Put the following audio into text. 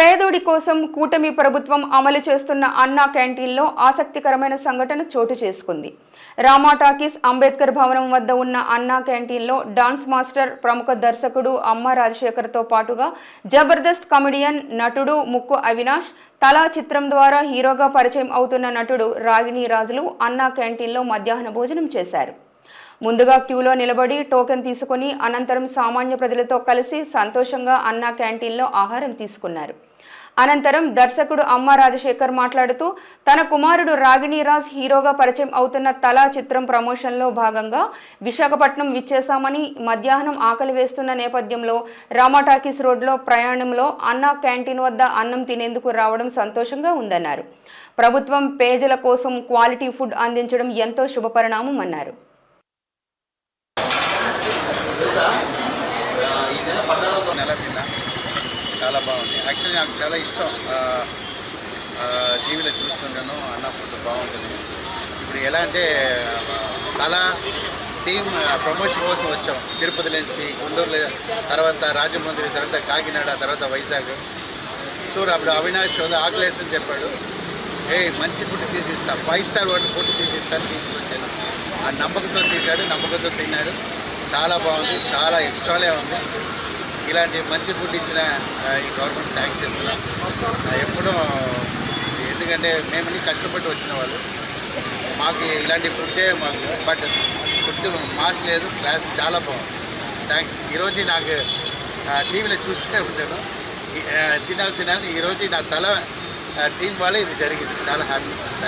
పేదోడి కోసం కూటమి ప్రభుత్వం అమలు చేస్తున్న అన్నా క్యాంటీన్లో ఆసక్తికరమైన సంఘటన చోటు చేసుకుంది. రామా టాకీస్ అంబేద్కర్ భవనం వద్ద ఉన్న అన్నా క్యాంటీన్లో డాన్స్ మాస్టర్, ప్రముఖ దర్శకుడు అమ్మ రాజశేఖర్తో పాటుగా జబర్దస్త్ కమెడియన్, నటుడు ముక్కు అవినాష్, తలా చిత్రం ద్వారా హీరోగా పరిచయం అవుతున్న నటుడు రాగిణి రాజులు అన్నా క్యాంటీన్లో మధ్యాహ్న భోజనం చేశారు. ముందుగా క్యూలో నిలబడి టోకెన్ తీసుకుని అనంతరం సామాన్య ప్రజలతో కలిసి సంతోషంగా అన్నా క్యాంటీన్లో ఆహారం తీసుకున్నారు. అనంతరం దర్శకుడు అమ్మ రాజశేఖర్ మాట్లాడుతూ తన కుమారుడు రాగిణిరాజ్ హీరోగా పరిచయం అవుతున్న తలా చిత్రం ప్రమోషన్లో భాగంగా విశాఖపట్నం విచ్చేశామని, మధ్యాహ్నం ఆకలి వేస్తున్న నేపథ్యంలో రామా టాకీస్ రోడ్లో ప్రయాణంలో అన్నా క్యాంటీన్ వద్ద అన్నం తినేందుకు రావడం సంతోషంగా ఉందన్నారు. ప్రభుత్వం పేదల కోసం క్వాలిటీ ఫుడ్ అందించడం ఎంతో శుభపరిణామం అన్నారు. చాలా బాగుంది. యాక్చువల్లీ నాకు చాలా ఇష్టం. టీవీలో చూస్తుంటాను, అన్న ఫుడ్ బాగుంటుంది. ఇప్పుడు ఎలా అంటే తలా టీం ప్రమోషన్ కోసం వచ్చాం. తిరుపతి నుంచి, గుంటూరులో, తర్వాత రాజమండ్రి, తర్వాత కాకినాడ, తర్వాత వైజాగ్. చూడు అప్పుడు అవినాష్ ఆకలేసని చెప్పాడు. మంచి ఫుడ్ తీసిస్తా, 5 స్టార్ హోటల్ ఫుడ్ తీసిస్తాను తీసుకొచ్చాను. ఆ నమ్మకంతో తీశాడు, నమ్మకంతో తిన్నాడు. చాలా బాగుంది, చాలా ఎక్స్ట్రాలే ఉంది. ఇలాంటి మంచి ఫుడ్ ఇచ్చిన ఈ గవర్నమెంట్ థ్యాంక్స్ చెప్తున్నాం. ఎప్పుడూ ఎందుకంటే మేము కష్టపడి వచ్చిన వాళ్ళు, మాకు ఇలాంటి ఫుడ్డే మాకు, బట్ ఫుడ్ మాస్ లేదు, క్లాస్ చాలా బాగుంది. థ్యాంక్స్. ఈరోజు నాకు టీవీలో చూస్తూనే ఉంటాను, తినాలి. ఈరోజు నా తల టీం వల్ల ఇది జరిగింది. చాలా హ్యాపీ.